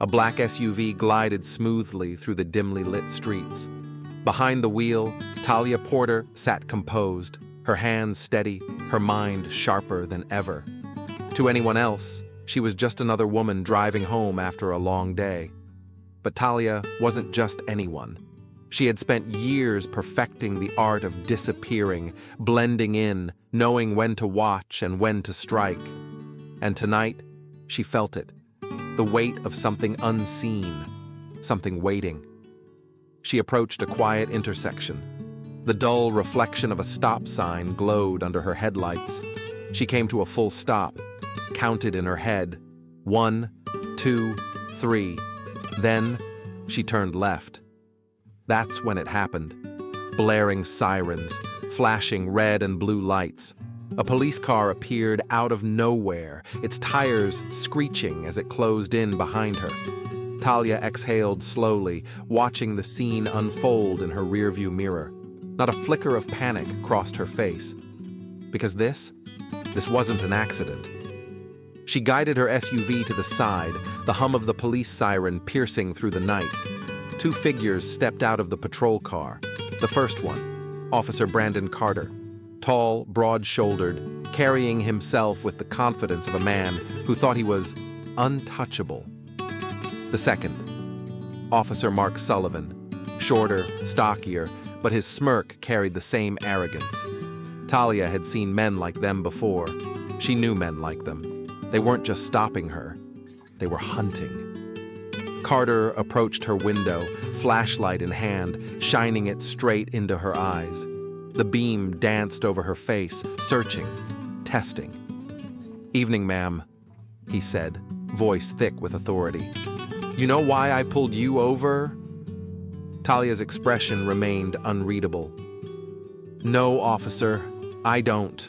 A black SUV glided smoothly through the dimly lit streets. Behind the wheel, Talia Porter sat composed, her hands steady, her mind sharper than ever. To anyone else, she was just another woman driving home after a long day. But Talia wasn't just anyone. She had spent years perfecting the art of disappearing, blending in, knowing when to watch and when to strike. And tonight, she felt it. The weight of something unseen, something waiting. She approached a quiet intersection. The dull reflection of a stop sign glowed under her headlights. She came to a full stop, counted in her head. 1, 2, 3. Then, she turned left. That's when it happened. Blaring sirens, flashing red and blue lights. A police car appeared out of nowhere, its tires screeching as it closed in behind her. Talia exhaled slowly, watching the scene unfold in her rearview mirror. Not a flicker of panic crossed her face. Because this wasn't an accident. She guided her SUV to the side, the hum of the police siren piercing through the night. 2 figures stepped out of the patrol car. The first one, Officer Brandon Carter, tall, broad-shouldered, carrying himself with the confidence of a man who thought he was untouchable. The second, Officer Mark Sullivan, shorter, stockier, but his smirk carried the same arrogance. Talia had seen men like them before. She knew men like them. They weren't just stopping her, they were hunting. Carter approached her window, flashlight in hand, shining it straight into her eyes. The beam danced over her face, searching, testing. "Evening, ma'am," he said, voice thick with authority. "You know why I pulled you over?" Talia's expression remained unreadable. "No, officer, I don't."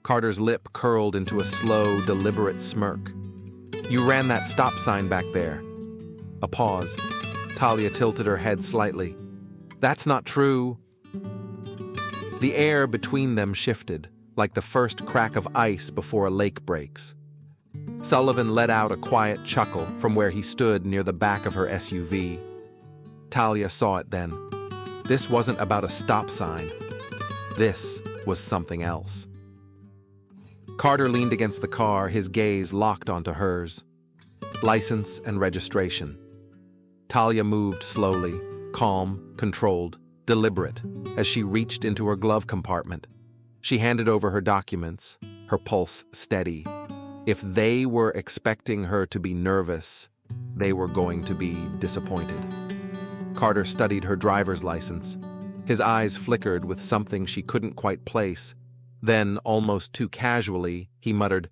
Carter's lip curled into a slow, deliberate smirk. "You ran that stop sign back there." A pause. Talia tilted her head slightly. "That's not true." The air between them shifted, like the first crack of ice before a lake breaks. Sullivan let out a quiet chuckle from where he stood near the back of her SUV. Talia saw it then. This wasn't about a stop sign. This was something else. Carter leaned against the car, his gaze locked onto hers. License and registration. Talia moved slowly, calm, controlled, deliberate, as she reached into her glove compartment. She handed over her documents, her pulse steady. If they were expecting her to be nervous, they were going to be disappointed. Carter studied her driver's license. His eyes flickered with something she couldn't quite place. Then, almost too casually, he muttered,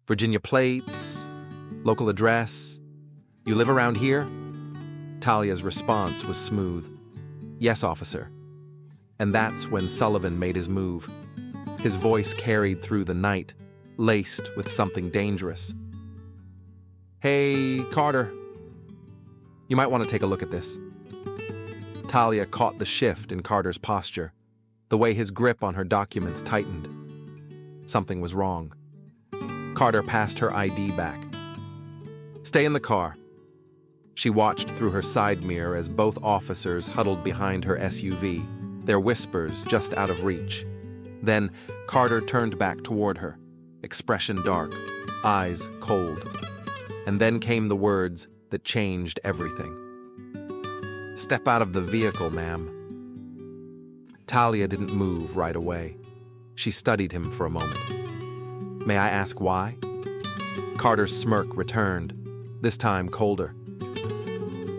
"Virginia plates, local address. You live around here?" Talia's response was smooth. "Yes, officer." And that's when Sullivan made his move. His voice carried through the night, laced with something dangerous. "Hey, Carter. You might want to take a look at this." Talia caught the shift in Carter's posture, the way his grip on her documents tightened. Something was wrong. Carter passed her ID back. "Stay in the car." She watched through her side mirror as both officers huddled behind her SUV, their whispers just out of reach. Then Carter turned back toward her, expression dark, eyes cold. And then came the words that changed everything. "Step out of the vehicle, ma'am." Talia didn't move right away. She studied him for a moment. "May I ask why?" Carter's smirk returned, this time colder.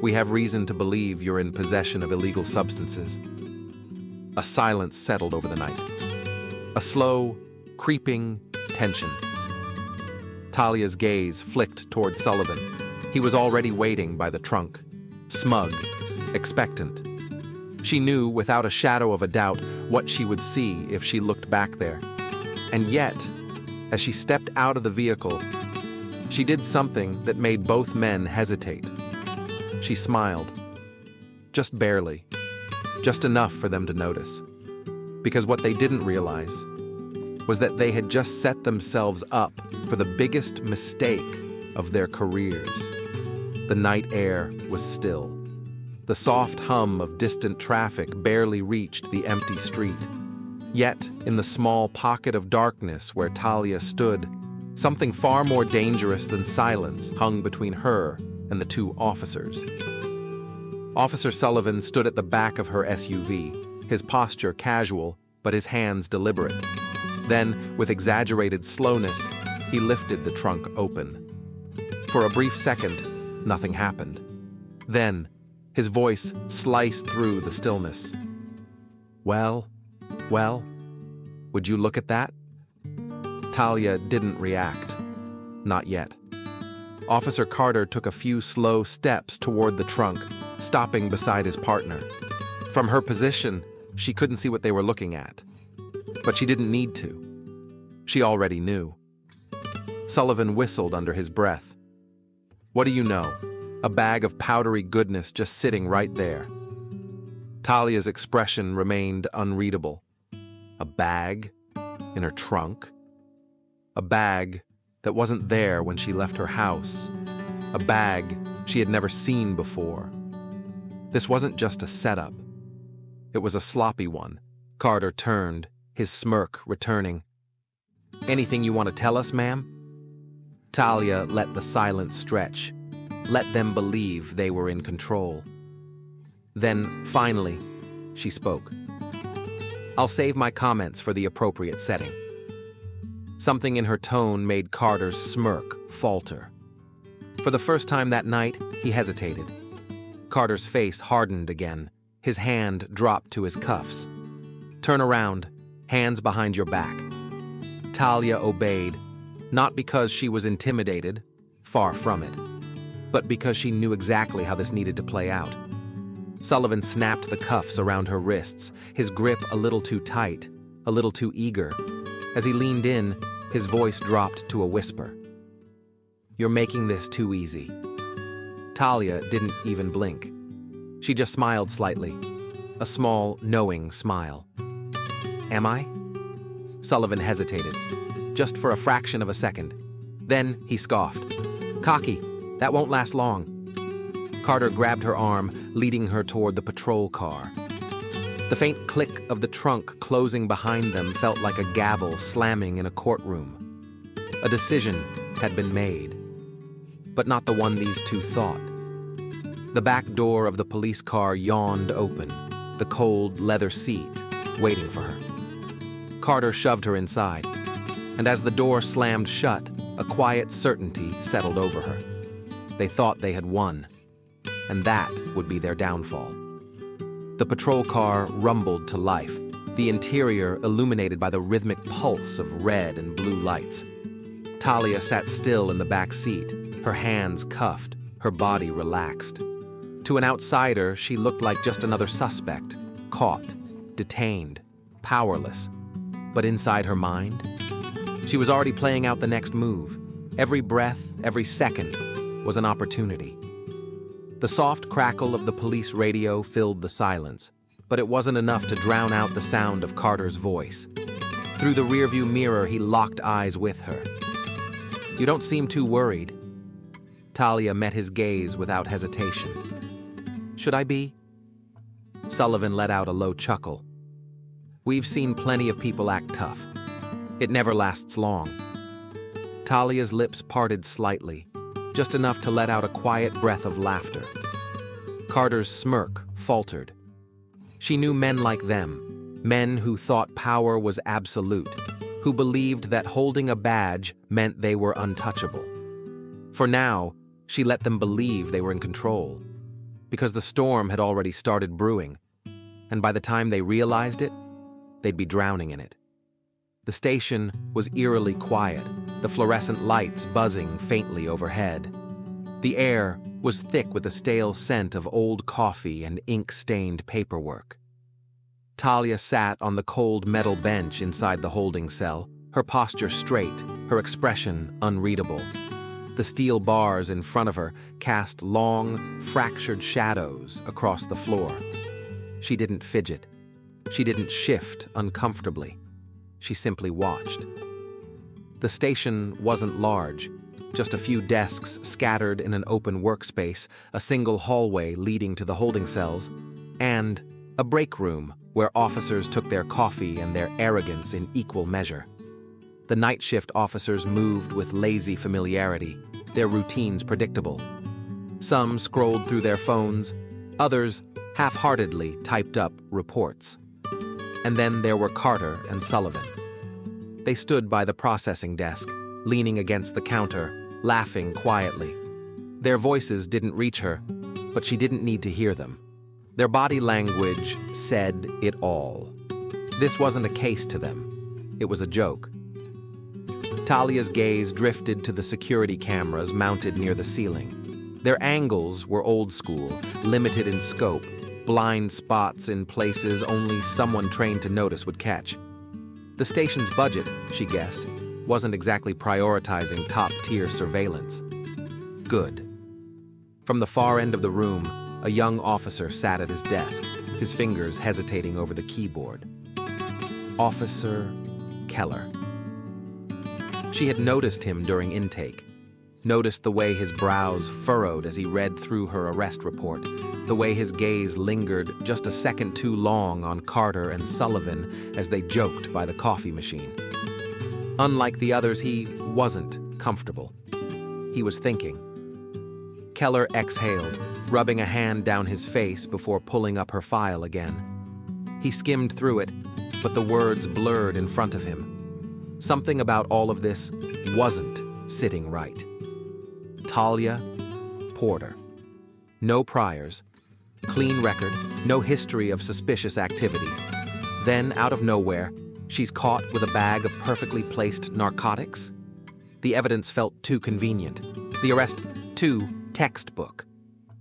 "We have reason to believe you're in possession of illegal substances." A silence settled over the night. A slow, creeping tension. Talia's gaze flicked toward Sullivan. He was already waiting by the trunk, smug, expectant. She knew without a shadow of a doubt what she would see if she looked back there. And yet, as she stepped out of the vehicle, she did something that made both men hesitate. She smiled. Just barely. Just enough for them to notice. Because what they didn't realize was that they had just set themselves up for the biggest mistake of their careers. The night air was still. The soft hum of distant traffic barely reached the empty street. Yet, in the small pocket of darkness where Talia stood, something far more dangerous than silence hung between her and the two officers. Officer Sullivan stood at the back of her SUV, his posture casual, but his hands deliberate. Then, with exaggerated slowness, he lifted the trunk open. For a brief second, nothing happened. Then, his voice sliced through the stillness. Well, would you look at that? Talia didn't react. Not yet. Officer Carter took a few slow steps toward the trunk, stopping beside his partner. From her position, she couldn't see what they were looking at. But she didn't need to. She already knew. Sullivan whistled under his breath. What do you know? A bag of powdery goodness just sitting right there. Talia's expression remained unreadable. A bag? In her trunk? A bag that wasn't there when she left her house. A bag she had never seen before. This wasn't just a setup. It was a sloppy one. Carter turned, his smirk returning. Anything you want to tell us, ma'am? Talia let the silence stretch. Let them believe they were in control. Then, finally, she spoke. I'll save my comments for the appropriate setting. Something in her tone made Carter's smirk falter. For the first time that night, he hesitated. Carter's face hardened again. His hand dropped to his cuffs. Turn around, hands behind your back. Talia obeyed, not because she was intimidated, far from it, but because she knew exactly how this needed to play out. Sullivan snapped the cuffs around her wrists, his grip a little too tight, a little too eager. As he leaned in, his voice dropped to a whisper. You're making this too easy. Talia didn't even blink. She just smiled slightly, a small, knowing smile. Am I? Sullivan hesitated, just for a fraction of a second. Then he scoffed. Cocky, that won't last long. Carter grabbed her arm, leading her toward the patrol car. The faint click of the trunk closing behind them felt like a gavel slamming in a courtroom. A decision had been made, but not the one these two thought. The back door of the police car yawned open, the cold leather seat waiting for her. Carter shoved her inside, and as the door slammed shut, a quiet certainty settled over her. They thought they had won, and that would be their downfall. The patrol car rumbled to life, the interior illuminated by the rhythmic pulse of red and blue lights. Talia sat still in the back seat, her hands cuffed, her body relaxed. To an outsider, she looked like just another suspect, caught, detained, powerless. But inside her mind, she was already playing out the next move. Every breath, every second was an opportunity. The soft crackle of the police radio filled the silence, but it wasn't enough to drown out the sound of Carter's voice. Through the rearview mirror, he locked eyes with her. You don't seem too worried. Talia met his gaze without hesitation. Should I be? Sullivan let out a low chuckle. We've seen plenty of people act tough. It never lasts long. Talia's lips parted slightly, just enough to let out a quiet breath of laughter. Carter's smirk faltered. She knew men like them, men who thought power was absolute, who believed that holding a badge meant they were untouchable. For now, she let them believe they were in control, because the storm had already started brewing, and by the time they realized it, they'd be drowning in it. The station was eerily quiet, the fluorescent lights buzzing faintly overhead. The air was thick with the stale scent of old coffee and ink-stained paperwork. Talia sat on the cold metal bench inside the holding cell, her posture straight, her expression unreadable. The steel bars in front of her cast long, fractured shadows across the floor. She didn't fidget. She didn't shift uncomfortably. She simply watched. The station wasn't large. just a few desks scattered in an open workspace, a single hallway leading to the holding cells, and a break room where officers took their coffee and their arrogance in equal measure. The night shift officers moved with lazy familiarity, their routines predictable. Some scrolled through their phones, others half-heartedly typed up reports. And then there were Carter and Sullivan. They stood by the processing desk, leaning against the counter, laughing quietly. Their voices didn't reach her, but she didn't need to hear them. Their body language said it all. This wasn't a case to them. It was a joke. Talia's gaze drifted to the security cameras mounted near the ceiling. Their angles were old school, limited in scope, blind spots in places only someone trained to notice would catch. The station's budget, she guessed, wasn't exactly prioritizing top-tier surveillance. Good. From the far end of the room, a young officer sat at his desk, his fingers hesitating over the keyboard. Officer Keller. She had noticed him during intake, noticed the way his brows furrowed as he read through her arrest report, the way his gaze lingered just a second too long on Carter and Sullivan as they joked by the coffee machine. Unlike the others, he wasn't comfortable. He was thinking. Keller exhaled, rubbing a hand down his face before pulling up her file again. He skimmed through it, but the words blurred in front of him. Something about all of this wasn't sitting right. Talia Porter. No priors, clean record, no history of suspicious activity. Then, out of nowhere, she's caught with a bag of perfectly placed narcotics? The evidence felt too convenient. The arrest too textbook.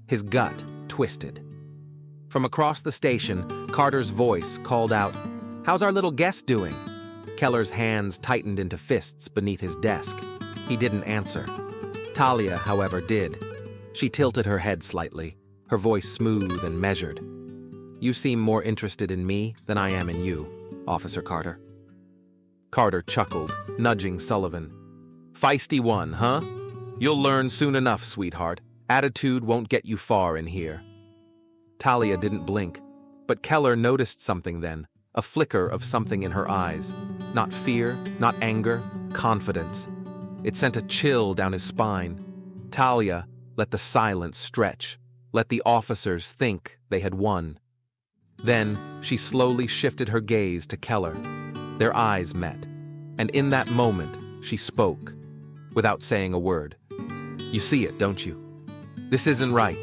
His gut twisted. From across the station, Carter's voice called out, "How's our little guest doing?" Keller's hands tightened into fists beneath his desk. He didn't answer. Talia, however, did. She tilted her head slightly, her voice smooth and measured. "You seem more interested in me than I am in you, Officer Carter." Carter chuckled, nudging Sullivan. "Feisty one, huh? You'll learn soon enough, sweetheart. Attitude won't get you far in here." Talia didn't blink, but Keller noticed something then, a flicker of something in her eyes. Not fear, not anger, confidence. It sent a chill down his spine. Talia let the silence stretch, let the officers think they had won. Then she slowly shifted her gaze to Keller. Their eyes met, and in that moment she spoke, without saying a word. "You see it, don't you? This isn't right."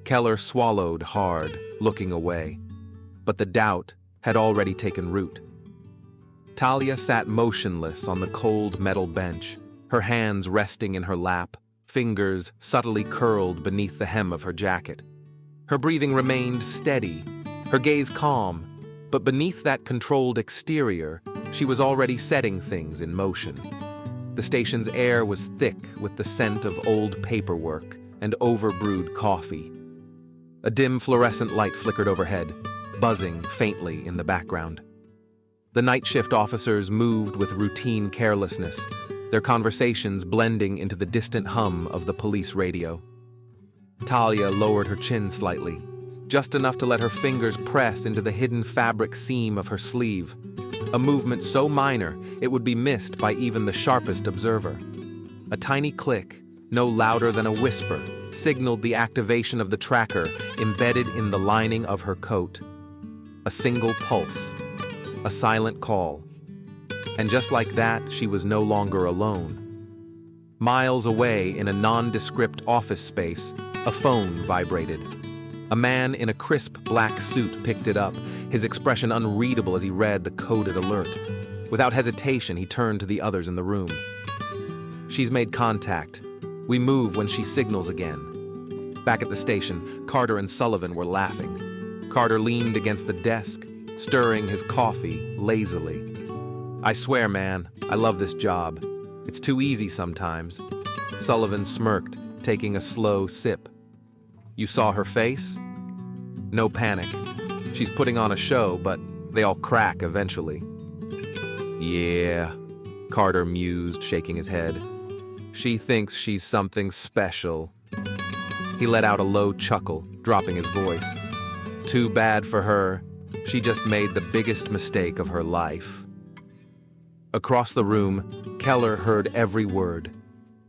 Keller swallowed hard, looking away, but the doubt had already taken root. Talia sat motionless on the cold metal bench, her hands resting in her lap, fingers subtly curled beneath the hem of her jacket. Her breathing remained steady, her gaze calm, but beneath that controlled exterior, she was already setting things in motion. The station's air was thick with the scent of old paperwork and overbrewed coffee. A dim fluorescent light flickered overhead, buzzing faintly in the background. The night shift officers moved with routine carelessness, their conversations blending into the distant hum of the police radio. Talia lowered her chin slightly, just enough to let her fingers press into the hidden fabric seam of her sleeve, a movement so minor it would be missed by even the sharpest observer. A tiny click, no louder than a whisper, signaled the activation of the tracker embedded in the lining of her coat. A single pulse, a silent call. And just like that, she was no longer alone. Miles away in a nondescript office space, a phone vibrated. A man in a crisp black suit picked it up, his expression unreadable as he read the coded alert. Without hesitation, he turned to the others in the room. "She's made contact. We move when she signals again." Back at the station, Carter and Sullivan were laughing. Carter leaned against the desk, stirring his coffee lazily. "I swear, man, I love this job. It's too easy sometimes." Sullivan smirked, taking a slow sip. "You saw her face? No panic. She's putting on a show, but they all crack eventually." "Yeah," Carter mused, shaking his head. She thinks she's something special. He let out a low chuckle, dropping his voice. Too bad for her. She just made the biggest mistake of her life. Across the room, Keller heard every word.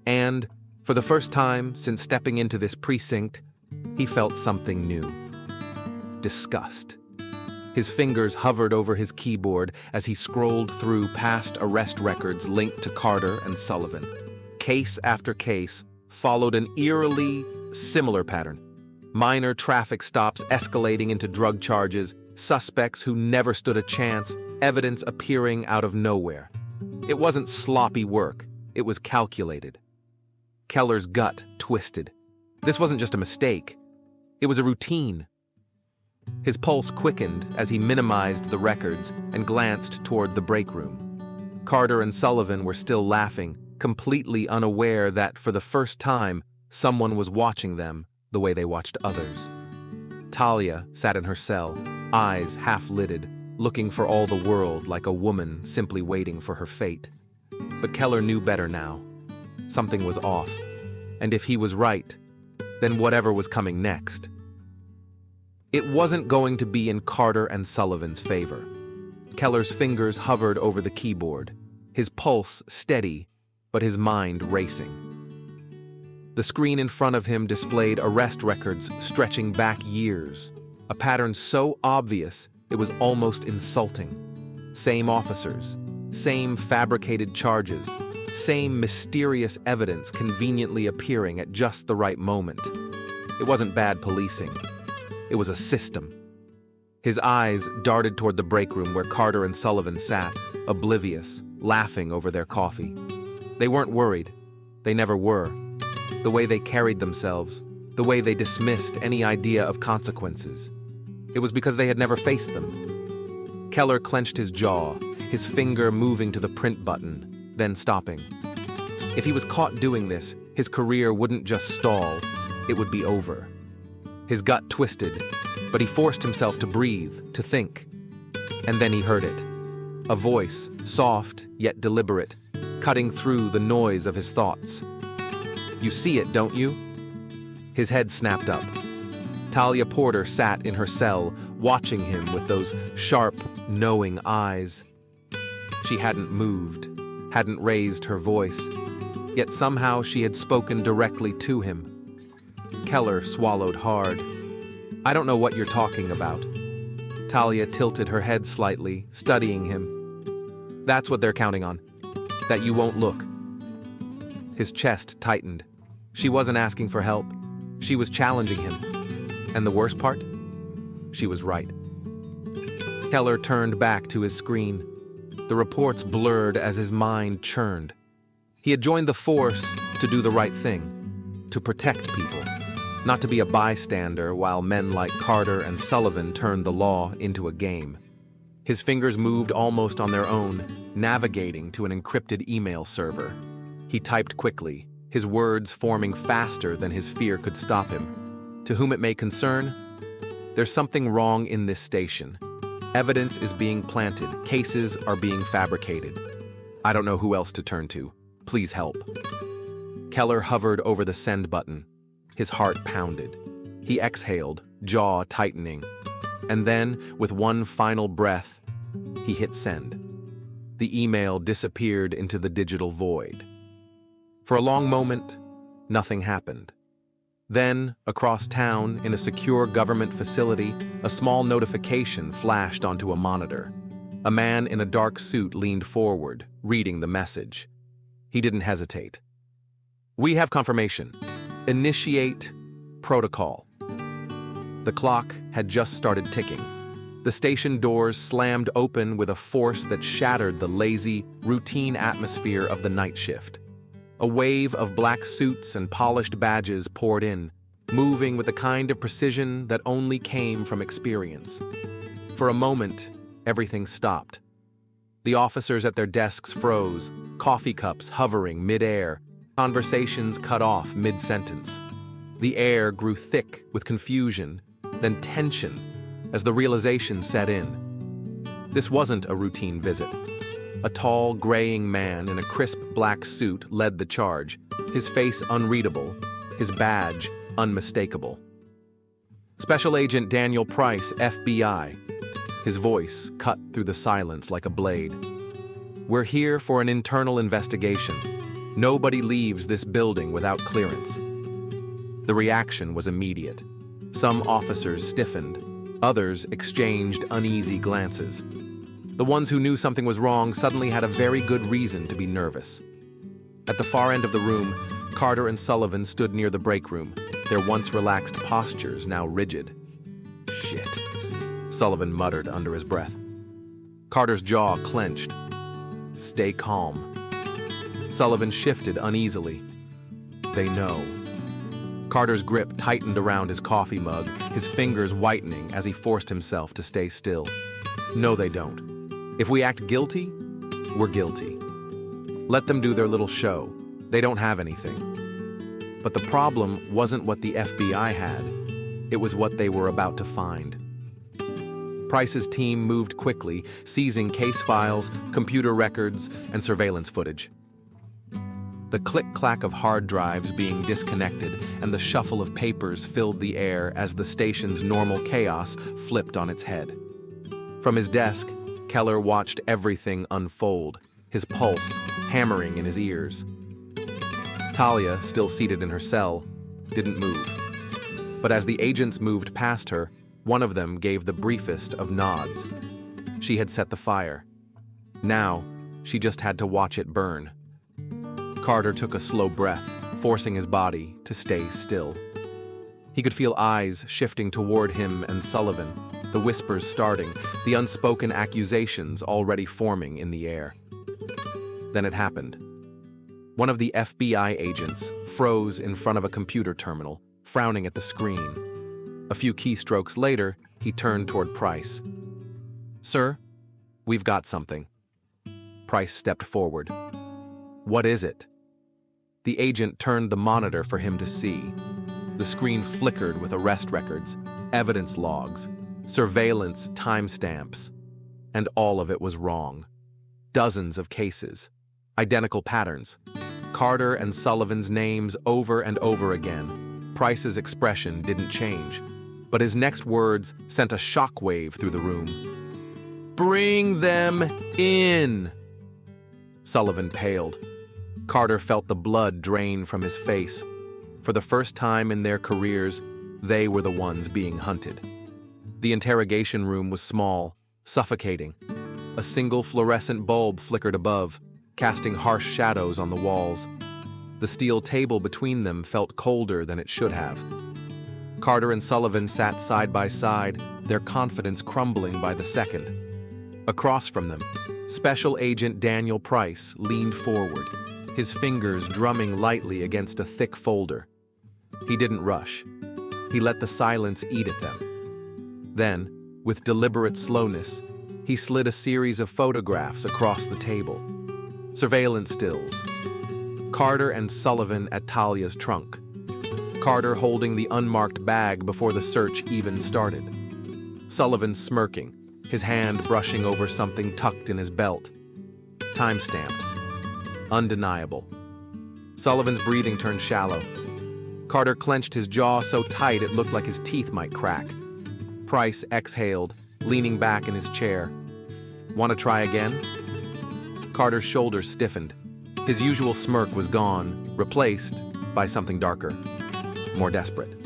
And, for the first time since stepping into this precinct, he felt something new. Disgust. His fingers hovered over his keyboard as he scrolled through past arrest records linked to Carter and Sullivan. Case after case followed an eerily similar pattern. Minor traffic stops escalating into drug charges, suspects who never stood a chance, evidence appearing out of nowhere. It wasn't sloppy work, it was calculated. Keller's gut twisted. This wasn't just a mistake, it was a routine. His pulse quickened as he minimized the records and glanced toward the break room. Carter and Sullivan were still laughing, completely unaware that, for the first time, someone was watching them the way they watched others. Talia sat in her cell, eyes half-lidded, looking for all the world like a woman simply waiting for her fate. But Keller knew better now. Something was off, and if he was right, then whatever was coming next. It wasn't going to be in Carter and Sullivan's favor. Keller's fingers hovered over the keyboard, his pulse steady, but his mind racing. The screen in front of him displayed arrest records stretching back years, a pattern so obvious it was almost insulting. Same officers, same fabricated charges, same mysterious evidence conveniently appearing at just the right moment. It wasn't bad policing. It was a system. His eyes darted toward the break room where Carter and Sullivan sat, oblivious, laughing over their coffee. They weren't worried. They never were. The way they carried themselves, the way they dismissed any idea of consequences. It was because they had never faced them. Keller clenched his jaw, his finger moving to the print button, then stopping. If he was caught doing this, his career wouldn't just stall, it would be over. His gut twisted, but he forced himself to breathe, to think. And then he heard it. A voice, soft yet deliberate, cutting through the noise of his thoughts. You see it, don't you? His head snapped up. Talia Porter sat in her cell, watching him with those sharp, knowing eyes. She hadn't moved, hadn't raised her voice, yet somehow she had spoken directly to him. Keller swallowed hard. I don't know what you're talking about. Talia tilted her head slightly, studying him. That's what they're counting on. That you won't look. His chest tightened. She wasn't asking for help. She was challenging him. And the worst part? She was right. Keller turned back to his screen. The reports blurred as his mind churned. He had joined the force to do the right thing, to protect people, not to be a bystander while men like Carter and Sullivan turned the law into a game. His fingers moved almost on their own, navigating to an encrypted email server. He typed quickly, his words forming faster than his fear could stop him. To whom it may concern, there's something wrong in this station. Evidence is being planted, cases are being fabricated. I don't know who else to turn to. Please help. Keller hovered over the send button. His heart pounded. He exhaled, jaw tightening. And then, with one final breath, he hit send. The email disappeared into the digital void. For a long moment, nothing happened. Then, across town, in a secure government facility, a small notification flashed onto a monitor. A man in a dark suit leaned forward, reading the message. He didn't hesitate. We have confirmation. Initiate protocol. The clock had just started ticking. The station doors slammed open with a force that shattered the lazy, routine atmosphere of the night shift. A wave of black suits and polished badges poured in, moving with a kind of precision that only came from experience. For a moment, everything stopped. The officers at their desks froze, coffee cups hovering mid-air, conversations cut off mid-sentence. The air grew thick with confusion, then tension, as the realization set in. This wasn't a routine visit. A tall, graying man in a crisp black suit led the charge, His face unreadable, his badge unmistakable. Special Agent Daniel Price, FBI. His voice cut through the silence like a blade. We're here for an internal investigation. Nobody leaves this building without clearance. The reaction was immediate. Some officers stiffened. Others exchanged uneasy glances. The ones who knew something was wrong suddenly had a very good reason to be nervous. At the far end of the room, Carter and Sullivan stood near the break room, their once relaxed postures now rigid. Shit, Sullivan muttered under his breath. Carter's jaw clenched. Stay calm. Sullivan shifted uneasily. They know. Carter's grip tightened around his coffee mug, his fingers whitening as he forced himself to stay still. No, they don't. If we act guilty, we're guilty. Let them do their little show. They don't have anything. But the problem wasn't what the FBI had. It was what they were about to find. Price's team moved quickly, seizing case files, computer records, and surveillance footage. The click-clack of hard drives being disconnected and the shuffle of papers filled the air as the station's normal chaos flipped on its head. From his desk, Keller watched everything unfold, his pulse hammering in his ears. Talia, still seated in her cell, didn't move. But as the agents moved past her, one of them gave the briefest of nods. She had set the fire. Now, she just had to watch it burn. Carter took a slow breath, forcing his body to stay still. He could feel eyes shifting toward him and Sullivan, the whispers starting, the unspoken accusations already forming in the air. Then it happened. One of the FBI agents froze in front of a computer terminal, frowning at the screen. A few keystrokes later, he turned toward Price. "Sir, we've got something." Price stepped forward. "What is it?" The agent turned the monitor for him to see. The screen flickered with arrest records, evidence logs, surveillance timestamps, and all of it was wrong. Dozens of cases, identical patterns, Carter and Sullivan's names over and over again. Price's expression didn't change, but his next words sent a shockwave through the room. "Bring them in!" Sullivan paled. Carter felt the blood drain from his face. For the first time in their careers, they were the ones being hunted. The interrogation room was small, suffocating. A single fluorescent bulb flickered above, casting harsh shadows on the walls. The steel table between them felt colder than it should have. Carter and Sullivan sat side by side, their confidence crumbling by the second. Across from them, Special Agent Daniel Price leaned forward, his fingers drumming lightly against a thick folder. He didn't rush. He let the silence eat at them. Then, with deliberate slowness, he slid a series of photographs across the table. Surveillance stills. Carter and Sullivan at Talia's trunk. Carter holding the unmarked bag before the search even started. Sullivan smirking, his hand brushing over something tucked in his belt. Time-stamped. Undeniable. Sullivan's breathing turned shallow. Carter clenched his jaw so tight it looked like his teeth might crack. Price exhaled, leaning back in his chair. "Want to try again?" Carter's shoulders stiffened. His usual smirk was gone, replaced by something darker, more desperate.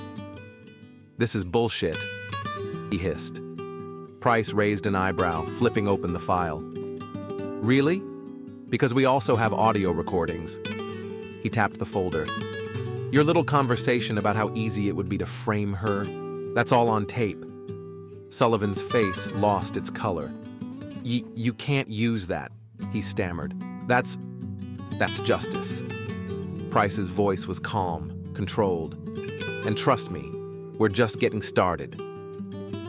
"This is bullshit," he hissed. Price raised an eyebrow, flipping open the file. "Really? Because we also have audio recordings." He tapped the folder. "Your little conversation about how easy it would be to frame her, that's all on tape." Sullivan's face lost its color. You can't use that," he stammered. That's justice." Price's voice was calm, controlled. "And trust me, we're just getting started."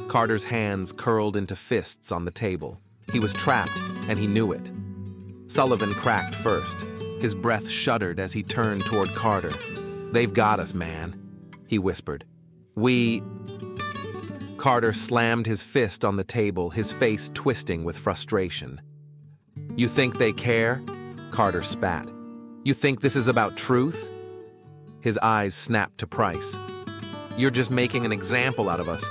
Carter's hands curled into fists on the table. He was trapped, and he knew it. Sullivan cracked first. His breath shuddered as he turned toward Carter. "They've got us, man," he whispered. Carter slammed his fist on the table, his face twisting with frustration. "You think they care?" Carter spat. "You think this is about truth? His eyes snapped to Price. "You're just making an example out of us."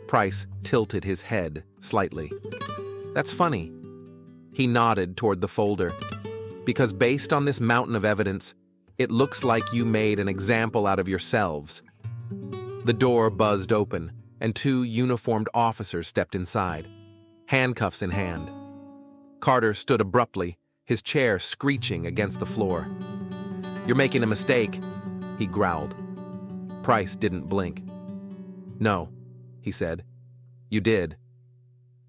Price tilted his head slightly. "That's funny." He nodded toward the folder. "Because based on this mountain of evidence, it looks like you made an example out of yourselves." The door buzzed open, and two uniformed officers stepped inside, handcuffs in hand. Carter stood abruptly, his chair screeching against the floor. "You're making a mistake," he growled. Price didn't blink. "No," he said. "You did."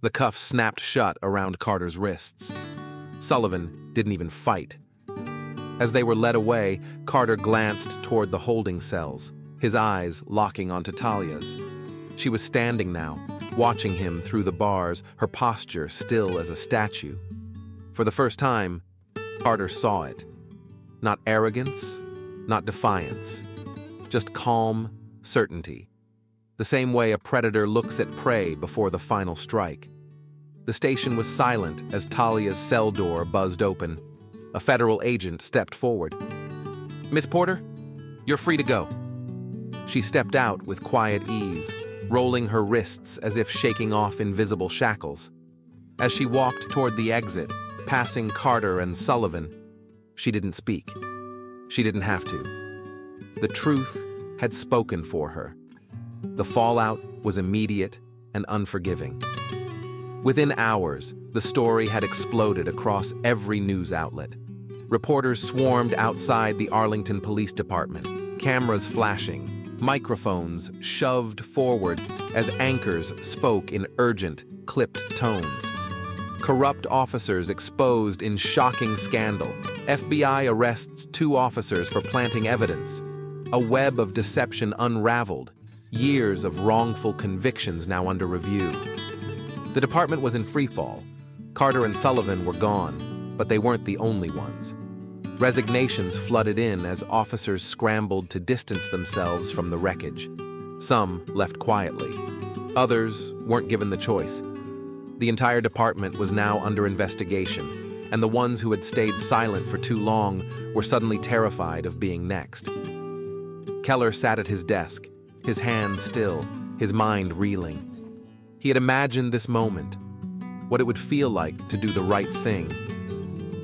The cuffs snapped shut around Carter's wrists. Sullivan didn't even fight. As they were led away, Carter glanced toward the holding cells, his eyes locking onto Talia's. She was standing now, watching him through the bars, her posture still as a statue. For the first time, Carter saw it. Not arrogance, not defiance, just calm certainty. The same way a predator looks at prey before the final strike. The station was silent as Talia's cell door buzzed open. A federal agent stepped forward. "Miss Porter, you're free to go." She stepped out with quiet ease, rolling her wrists as if shaking off invisible shackles. As she walked toward the exit, passing Carter and Sullivan, she didn't speak. She didn't have to. The truth had spoken for her. The fallout was immediate and unforgiving. Within hours, the story had exploded across every news outlet. Reporters swarmed outside the Arlington Police Department, cameras flashing, microphones shoved forward as anchors spoke in urgent, clipped tones. Corrupt officers exposed in shocking scandal. FBI arrests 2 officers for planting evidence. A web of deception unraveled. Years of wrongful convictions now under review. The department was in freefall. Carter and Sullivan were gone, but they weren't the only ones. Resignations flooded in as officers scrambled to distance themselves from the wreckage. Some left quietly. Others weren't given the choice. The entire department was now under investigation, and the ones who had stayed silent for too long were suddenly terrified of being next. Keller sat at his desk, his hands still, his mind reeling. He had imagined this moment, what it would feel like to do the right thing.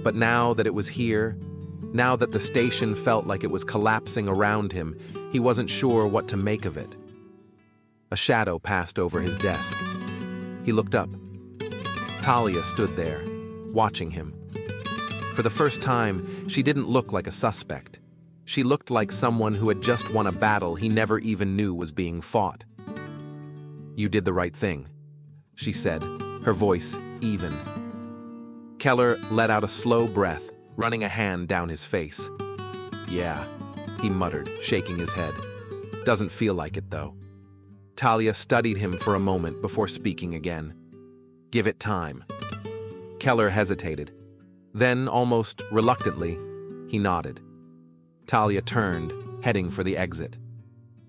But now that it was here, now that the station felt like it was collapsing around him, he wasn't sure what to make of it. A shadow passed over his desk. He looked up. Talia stood there, watching him. For the first time, she didn't look like a suspect. She looked like someone who had just won a battle he never even knew was being fought. "You did the right thing," she said, her voice even. Keller let out a slow breath, running a hand down his face. "Yeah," he muttered, shaking his head. "Doesn't feel like it, though." Talia studied him for a moment before speaking again. "Give it time." Keller hesitated. Then, almost reluctantly, he nodded. Talia turned, heading for the exit.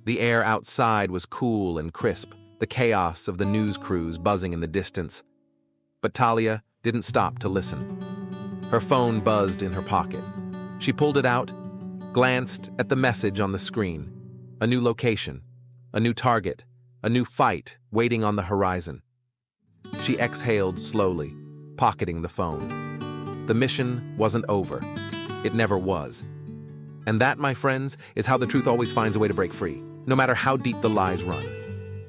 The air outside was cool and crisp, the chaos of the news crews buzzing in the distance. But Talia didn't stop to listen. Her phone buzzed in her pocket. She pulled it out, glanced at the message on the screen. A new location, a new target, a new fight waiting on the horizon. She exhaled slowly, pocketing the phone. The mission wasn't over. It never was. And that, my friends, is how the truth always finds a way to break free, no matter how deep the lies run.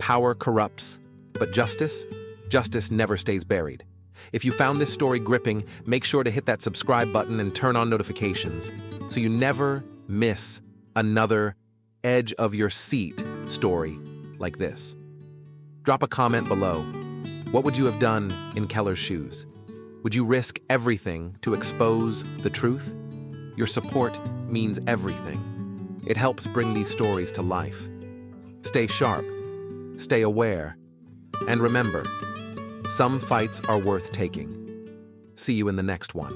Power corrupts, but justice never stays buried. If you found this story gripping, make sure to hit that subscribe button and turn on notifications so you never miss another edge of your seat story like this. Drop a comment below. What would you have done in Keller's shoes? Would you risk everything to expose the truth? Your support means everything. It helps bring these stories to life. Stay sharp, stay aware, and remember, some fights are worth taking. See you in the next one.